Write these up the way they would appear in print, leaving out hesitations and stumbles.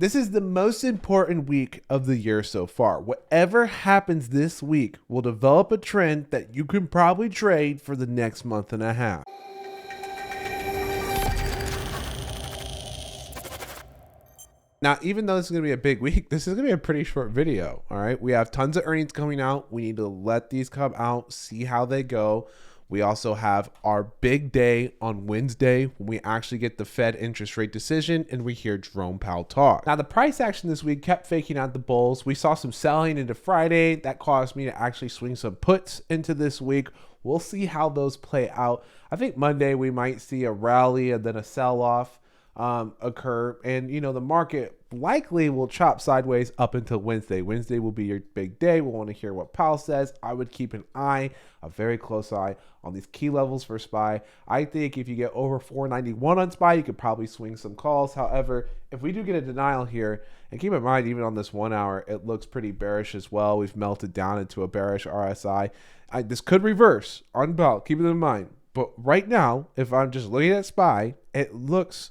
This is the most important week of the year so far. Whatever happens this week will develop a trend that you can probably trade for the next month and a half. Now, even though this is going to be a big week, this is going to be a pretty short video. All right. We have tons of earnings coming out. We need to let these come out, see how they go. We also have our big day on Wednesday when we actually get the Fed interest rate decision and we hear Jerome Powell talk. Now, the price action this week kept faking out the bulls. We saw some selling into Friday. That caused me to actually swing some puts into this week. We'll see how those play out. I think Monday we might see a rally and then a sell-off occur, and the market likely will chop sideways up until Wednesday. Wednesday will be your big day. We'll want to hear what Powell says. I would keep a very close eye on these key levels for SPY. I think if you get over 491 on SPY, you could probably swing some calls. However, if we do get a denial here, and keep in mind, even on this 1 hour, it looks pretty bearish as well. We've melted down into a bearish RSI. This could reverse on Powell. Keep it in mind. But right now, if I'm just looking at SPY, it looks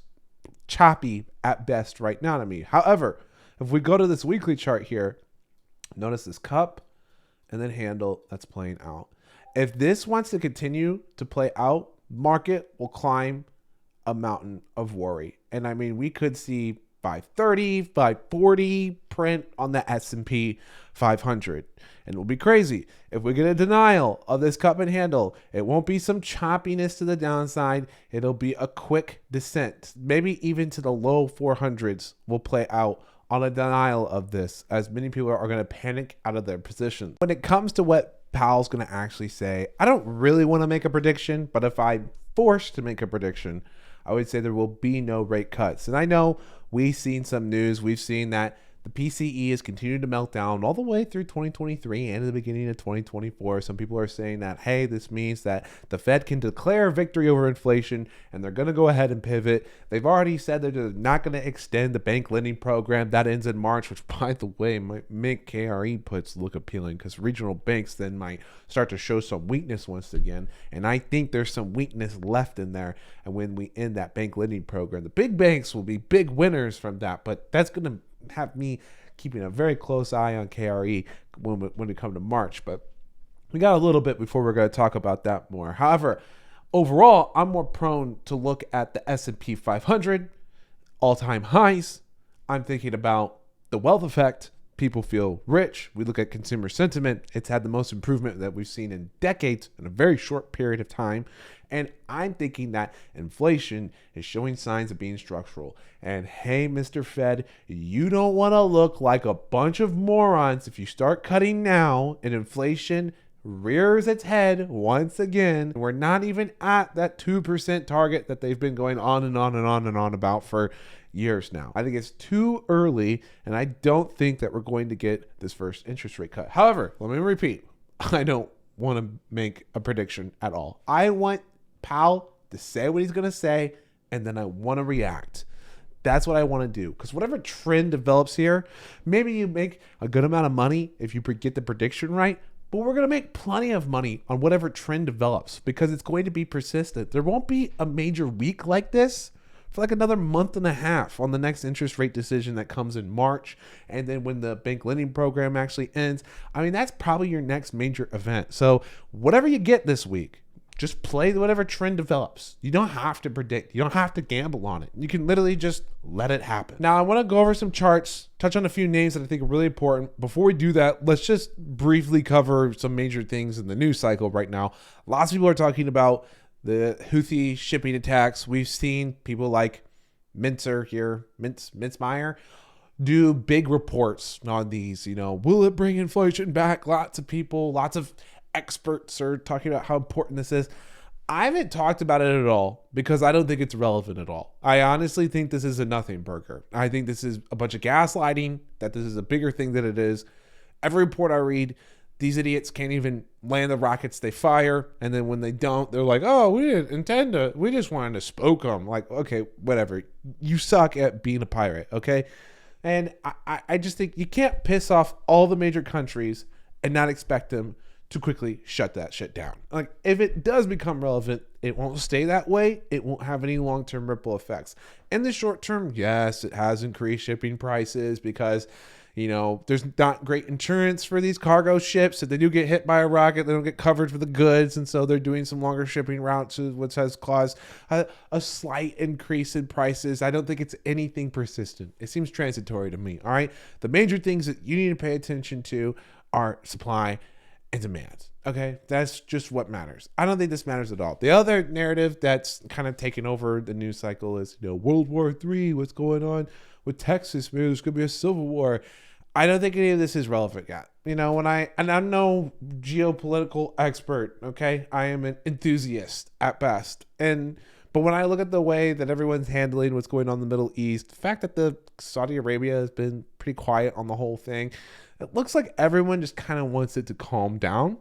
choppy at best right now to me. However, if we go to this weekly chart here, notice this cup and then handle that's playing out. If this wants to continue to play out, market will climb a mountain of worry. And I mean, we could see 530, 540 print on the S&P 500. And it will be crazy. If we get a denial of this cup and handle, it won't be some choppiness to the downside. It'll be a quick descent. Maybe even to the low 400s will play out on a denial of this, as many people are going to panic out of their positions. When it comes to what Powell's going to actually say, I don't really want to make a prediction, but if I'm forced to make a prediction, I would say there will be no rate cuts. And I know we've seen some news. We've seen that the PCE has continued to melt down all the way through 2023 and the beginning of 2024. Some people are saying that, hey, this means that the Fed can declare victory over inflation and they're going to go ahead and pivot. They've already said that they're not going to extend the bank lending program. That ends in March, which, by the way, might make KRE puts look appealing because regional banks then might start to show some weakness once again. And I think there's some weakness left in there. And when we end that bank lending program, the big banks will be big winners from that. But that's going to have me keeping a very close eye on KRE when it comes to March. But we got a little bit before we're going to talk about that more. However, overall, I'm more prone to look at the S&P 500 all-time highs. I'm thinking about the wealth effect. People feel rich. We look at consumer sentiment. It's had the most improvement that we've seen in decades in a very short period of time. And I'm thinking that inflation is showing signs of being structural. And hey, Mr. Fed, you don't want to look like a bunch of morons if you start cutting now and inflation rears its head once again. We're not even at that 2% target that they've been going on and on and on and on about for years now. I think it's too early, and I don't think that we're going to get this first interest rate cut. However, let me repeat, I don't want to make a prediction at all. I want Powell to say what he's going to say, and then I want to react. That's what I want to do, because whatever trend develops here, maybe you make a good amount of money if you get the prediction right, but we're going to make plenty of money on whatever trend develops because it's going to be persistent. There won't be a major week like this for like another month and a half on the next interest rate decision that comes in March. And then when the bank lending program actually ends, I mean, that's probably your next major event. So whatever you get this week, just play whatever trend develops. You don't have to predict. You don't have to gamble on it. You can literally just let it happen. Now, I want to go over some charts, touch on a few names that I think are really important. Before we do that, let's just briefly cover some major things in the news cycle right now. Lots of people are talking about the Houthi shipping attacks. We've seen people like Mincer here, Mintzmeyer, do big reports on these. Will it bring inflation back? Lots of people, lots of experts are talking about how important this is. I haven't talked about it at all because I don't think it's relevant at all. I honestly think this is a nothing burger. I think this is a bunch of gaslighting, that this is a bigger thing than it is. Every report I read, these idiots can't even land the rockets they fire. And then when they don't, they're like, oh, we didn't intend to, we just wanted to spoke them. Like, okay, whatever. You suck at being a pirate, okay? And I just think you can't piss off all the major countries and not expect them to quickly shut that shit down. Like, if it does become relevant, it won't stay that way. It won't have any long-term ripple effects. In the short term, yes, it has increased shipping prices because, you know, there's not great insurance for these cargo ships. If they do get hit by a rocket, they don't get covered for the goods. And so they're doing some longer shipping routes, which has caused a slight increase in prices. I don't think it's anything persistent. It seems transitory to me. All right. The major things that you need to pay attention to are supply and demand. Okay, that's just what matters. I don't think this matters at all. The other narrative that's kind of taken over the news cycle is, you know, World War III, what's going on with Texas? Maybe there's gonna be a civil war. I don't think any of this is relevant yet. You know, I'm no geopolitical expert. Okay, I am an enthusiast at best, but when I look at the way that everyone's handling what's going on in the Middle East, the fact that the Saudi Arabia has been pretty quiet on the whole thing, it looks like everyone just kind of wants it to calm down.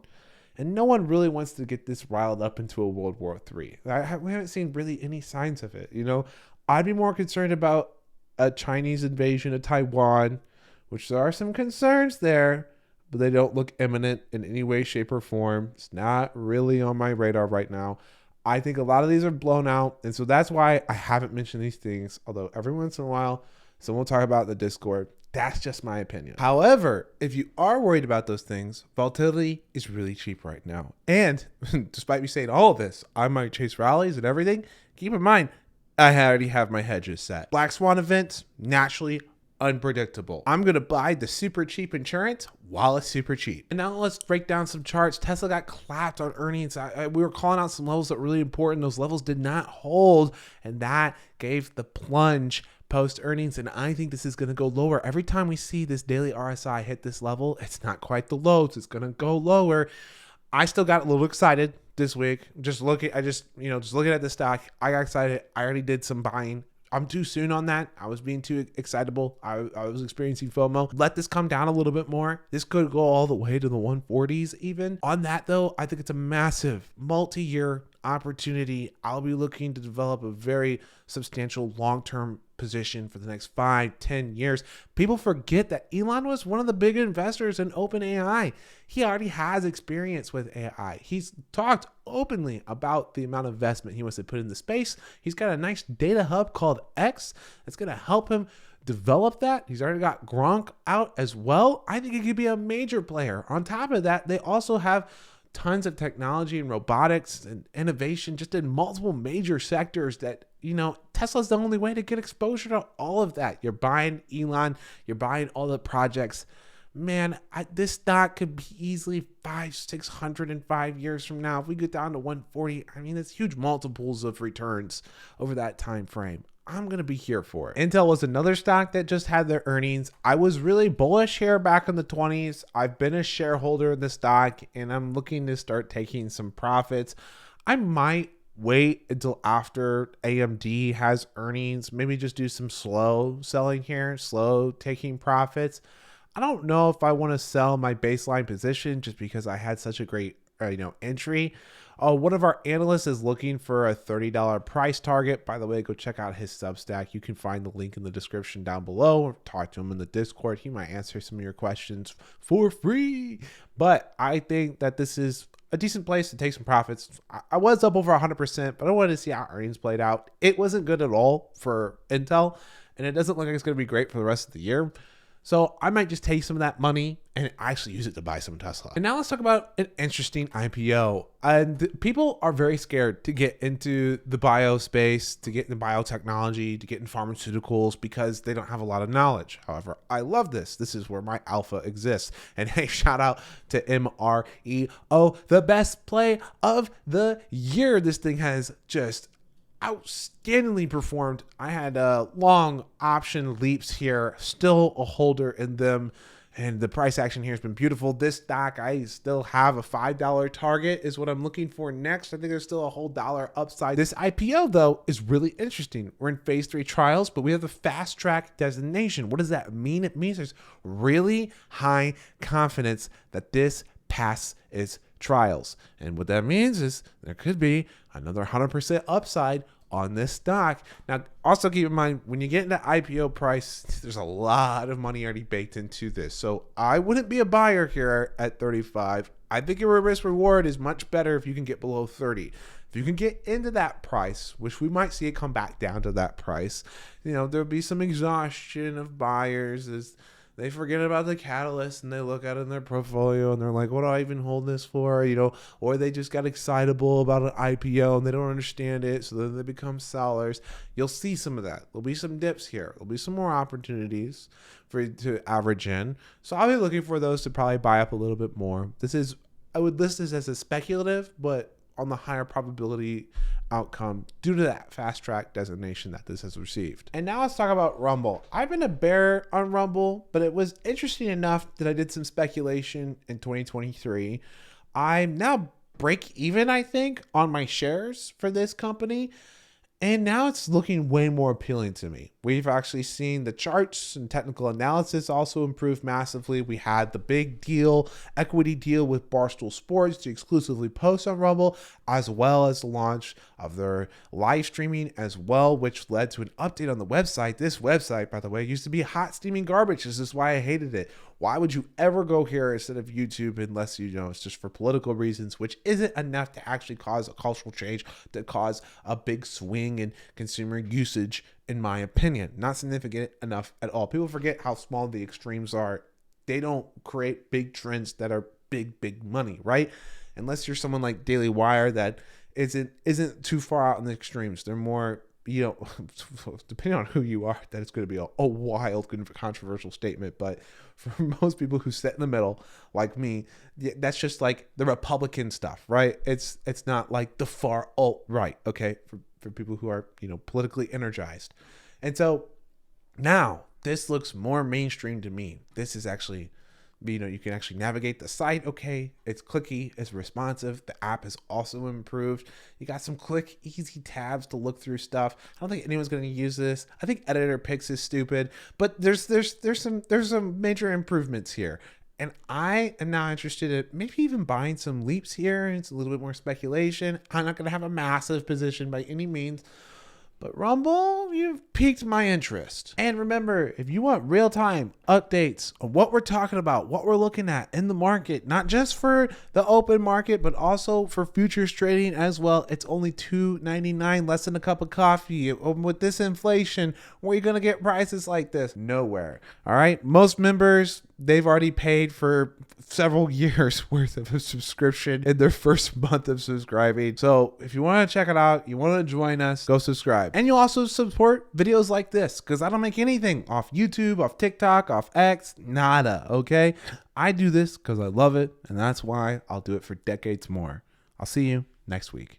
And no one really wants to get this riled up into a World War III. We haven't seen really any signs of it. You know, I'd be more concerned about a Chinese invasion of Taiwan, which there are some concerns there, but they don't look imminent in any way, shape, or form. It's not really on my radar right now. I think a lot of these are blown out. And so that's why I haven't mentioned these things. Although every once in a while, someone will talk about the Discord. That's just my opinion. However, if you are worried about those things, volatility is really cheap right now. And despite me saying all of this, I might chase rallies and everything. Keep in mind, I already have my hedges set. Black Swan events, naturally unpredictable. I'm going to buy the super cheap insurance while it's super cheap. And now let's break down some charts. Tesla got clapped on earnings. We were calling out some levels that were really important. Those levels did not hold, and that gave the plunge post earnings. And I think this is going to go lower. Every time we see this daily RSI hit this level, it's not quite the lows. It's going to go lower. I still got a little excited this week. Just looking at the stock. I got excited. I already did some buying. I'm too soon on that. I was being too excitable. I was experiencing FOMO. Let this come down a little bit more. This could go all the way to the 140s even. On that though, I think it's a massive multi-year opportunity. I'll be looking to develop a very substantial long-term position for the next 5-10 years. People forget that Elon was one of the big investors in OpenAI. He already has experience with AI. He's talked openly about the amount of investment he wants to put in the space. He's got a nice data hub called X that's going to help him develop that. He's already got Gronk out as well. I think he could be a major player. On top of that, they also have tons of technology and robotics and innovation just in multiple major sectors that, you know, Tesla's the only way to get exposure to all of that. You're buying Elon, you're buying all the projects. Man, this stock could be easily 500-600 in 5 years from now. If we get down to 140, I mean, it's huge multiples of returns over that time frame. I'm going to be here for it. Intel was another stock that just had their earnings. I was really bullish here back in the 20s. I've been a shareholder in the stock and I'm looking to start taking some profits. I might wait until after AMD has earnings, maybe just do some slow selling here, slow taking profits. I don't know if I want to sell my baseline position just because I had such a great entry. One of our analysts is looking for a $30 price target. By the way, go check out his Substack. You can find the link in the description down below, or talk to him in the Discord. He might answer some of your questions for free. But I think that this is a decent place to take some profits. I was up over 100%, but I wanted to see how earnings played out. It wasn't good at all for Intel, and it doesn't look like it's going to be great for the rest of the year. So I might just take some of that money and actually use it to buy some Tesla. And now let's talk about an interesting IPO. And people are very scared to get into the bio space, to get into biotechnology, to get in pharmaceuticals because they don't have a lot of knowledge. However, I love this. This is where my alpha exists. And hey, shout out to MREO, the best play of the year. This thing has just outstandingly performed. I had long option leaps here, still a holder in them, and the price action here has been beautiful. This stock, I still have a $5 target is what I'm looking for next. I think there's still a whole dollar upside. This IPO though is really interesting. We're in phase 3 trials, but we have a fast track designation. What does that mean? It means there's really high confidence that this passes its trials. And what that means is there could be another 100% upside on this stock. Now, also keep in mind, when you get into IPO price, there's a lot of money already baked into this. So I wouldn't be a buyer here at 35. I think your risk reward is much better if you can get below 30. If you can get into that price, which we might see it come back down to that price, there'll be some exhaustion of buyers as they forget about the catalyst and they look at it in their portfolio and they're like, what do I even hold this for? Or they just got excitable about an IPO and they don't understand it. So then they become sellers. You'll see some of that. There'll be some dips here. There'll be some more opportunities for you to average in. So I'll be looking for those to probably buy up a little bit more. I would list this as a speculative, but on the higher probability outcome due to that fast track designation that this has received. And now let's talk about Rumble. I've been a bear on Rumble, but it was interesting enough that I did some speculation in 2023. I'm now break even, I think, on my shares for this company. And now it's looking way more appealing to me. We've actually seen the charts and technical analysis also improve massively. We had the big deal, equity deal with Barstool Sports to exclusively post on Rumble, as well as the launch of their live streaming as well, which led to an update on the website. This website, by the way, used to be hot steaming garbage. This is why I hated it. Why would you ever go here instead of YouTube unless it's just for political reasons, which isn't enough to actually cause a cultural change, to cause a big swing in consumer usage, in my opinion. Not significant enough at all. People forget how small the extremes are. They don't create big trends that are big money, right? Unless you're someone like Daily Wire that isn't too far out in the extremes. They're more, depending on who you are, that it's going to be a wild, controversial statement. But for most people who sit in the middle, like me, that's just like the Republican stuff, right? It's not like the far alt-right, okay? For people who are, politically energized. And so now this looks more mainstream to me. This is actually, you can actually navigate the site. Okay. It's clicky, it's responsive. The app has also improved. You got some quick, easy tabs to look through stuff. I don't think anyone's going to use this. I think editor picks is stupid, but there's some major improvements here. And I am now interested in maybe even buying some leaps here. It's a little bit more speculation. I'm not going to have a massive position by any means. But Rumble, you've piqued my interest. And remember, if you want real-time updates on what we're talking about, what we're looking at in the market, not just for the open market, but also for futures trading as well, it's only $2.99, less than a cup of coffee. With this inflation, where are you going to get prices like this? Nowhere. All right? Most members, they've already paid for several years worth of a subscription in their first month of subscribing. So if you want to check it out, you want to join us, go subscribe. And you'll also support videos like this because I don't make anything off YouTube, off TikTok, off X, nada, okay? I do this because I love it, and that's why I'll do it for decades more. I'll see you next week.